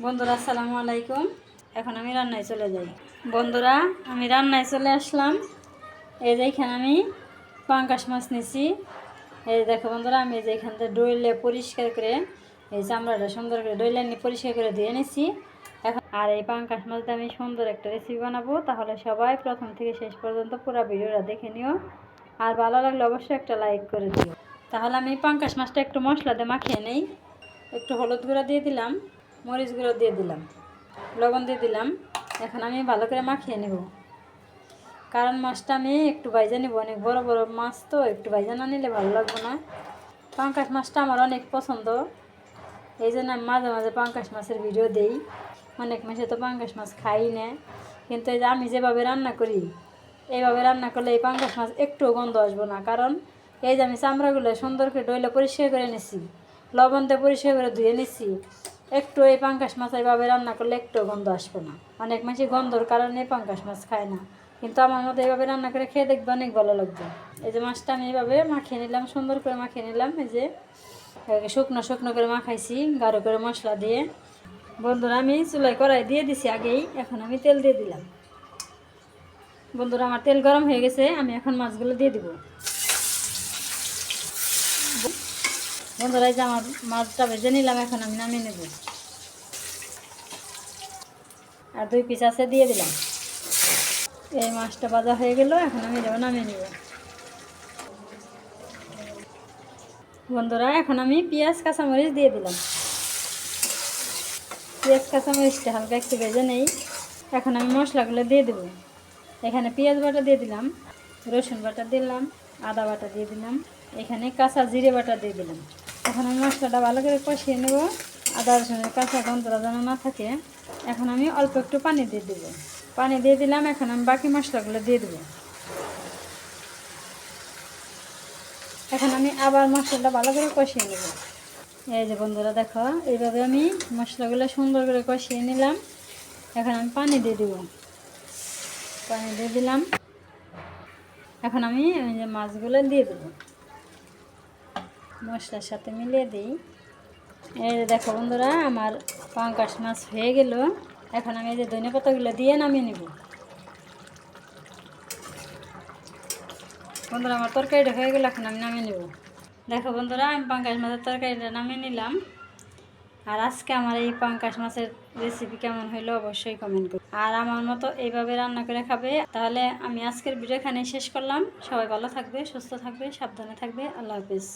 বন্ধুরা আসসালামু আলাইকুম। এখন আমি রান্নায় চলে যাই। বন্ধুরা আমি রান্নায় চলে আসলাম। এই যে এখানে আমি পাঙ্গাস মাছ নিছি। এই দেখো বন্ধুরা, আমি যে এখান থেকে ডইলে পরিষ্কার করে এই চামড়াটা সুন্দর করে ডইলে নিয়ে পরিষ্কার করে দিয়ে নিছি। এখন আর এই পাঙ্গাস মাছটা আমি সুন্দর একটা রেসিপি বানাবো। তাহলে সবাই প্রথম থেকে শেষ পর্যন্ত পুরো ভিডিওটা দেখে নিও, আর ভালো লাগলে অবশ্যই একটা লাইক করে দিও। তাহলে আমি পাঙ্গাস মাছটা একটু মশলা দিয়ে মাখিয়ে নেই। একটু হলুদ গুঁড়া দিয়ে দিলাম, মরিচ গুঁড়ো দিয়ে দিলাম, লবণ দিয়ে দিলাম। এখন আমি ভালো করে মাখিয়ে নেব, কারণ মাছটা আমি একটু ভাজা নেব। অনেক বড় বড় মাছ তো একটু ভাজা না নিলে ভালো লাগবে না। পাঙ্গাস মাছটা আমার অনেক পছন্দ, এই জন্য আমি মাঝে মাঝে পাঙ্গাস মাছের ভিডিও দেই। অনেক মাসে তো পাঙ্গাস মাছ খাই না, কিন্তু এই যে আমি যেভাবে রান্না করি এইভাবে রান্না করলে এই পাঙ্গাস মাছ একটু গন্ধ আসবো না। কারণ এই যে আমি চামড়াগুলো সুন্দর করে ডইলে পরিষ্কার করে নিছি, লবণ দিয়ে পরিষ্কার করে ধুয়ে নিছি। একটু এই পাঙ্গাস মাছ এইভাবে রান্না করলে একটু গন্ধ আসবে না। অনেক মাসে গন্ধর কারণে পাঙ্গাস মাছ খায় না, কিন্তু আমার মতো এইভাবে রান্না করে খেয়ে দেখবে অনেক ভালো লাগবে। এই যে মাছটা আমি এইভাবে মাখিয়ে নিলাম, সুন্দর করে মাখিয়ে নিলাম। এই যে শুকনো শুকনো করে মাখাইছি গাঢ় করে মশলা দিয়ে। বন্ধুরা আমি চুলায় কড়াই দিয়ে দিছি আগেই। এখন আমি তেল দিয়ে দিলাম। বন্ধুরা আমার তেল গরম হয়ে গেছে, আমি এখন মাছগুলো দিয়ে দিব। বন্ধুরা এই যে আমার মাছটা ভেজে নিলাম, এখন আমি নামিয়ে নেব। আর 2 পিস আছে দিয়ে দিলাম। এই মাছটা ভাজা হয়ে গেল, এখন আমি যাবো নামিয়ে নেব। বন্ধুরা এখন আমি পেঁয়াজ কাঁচামরিচ দিয়ে দিলাম। পেঁয়াজ কাঁচামরিচটা হালকা একটু ভেজে নেই। এখন আমি মশলাগুলো দিয়ে দেবো। এখানে পেঁয়াজ বাটা দিয়ে দিলাম, রসুন বাটা দিলাম, আদা বাটা দিয়ে দিলাম, এখানে কাঁচা জিরে বাটা দিয়ে দিলাম। এখন আমি মশলাটা ভালো করে কষিয়ে নেব, আদা রসুনের কাঁচা গন্ধটা যেন না থাকে। এখন আমি অল্প একটু পানি দিয়ে দেবো। পানি দিয়ে দিলাম। এখন আমি বাকি মশলাগুলো দিয়ে দেবো। এখন আমি আবার মশলাটা ভালো করে কষিয়ে নেব। এই যে বন্ধুরা দেখো, এইভাবে আমি মশলাগুলো সুন্দর করে কষিয়ে নিলাম। এখন আমি পানি দিয়ে দেব। পানি দিয়ে দিলাম। এখন আমি এই যে মাছগুলো দিয়ে দেব, মশলার সাথে মিলিয়ে দিই। এই যে দেখো বন্ধুরা, আমার পাঙ্গাস মাছ হয়ে গেল। এখন আমি এই যে ধনে পাতাগুলো দিয়ে নামিয়ে নেব। বন্ধুরা আমার তরকারিটা হয়ে গেল, এখন আমি নামিয়ে নেব। দেখো বন্ধুরা, আমি পাঙ্গাস মাছের তরকারিটা নামিয়ে নিলাম। আর আজকে আমার এই পাঙ্গাস মাছের রেসিপি কেমন হইলো অবশ্যই কমেন্ট করুন। আর আমার মতো এইভাবে রান্না করে খাবে। তাহলে আমি আজকের ভিডিও এখানেই শেষ করলাম। সবাই ভালো থাকবে, সুস্থ থাকবে, সাবধানে থাকবে। আল্লাহ হাফিজ।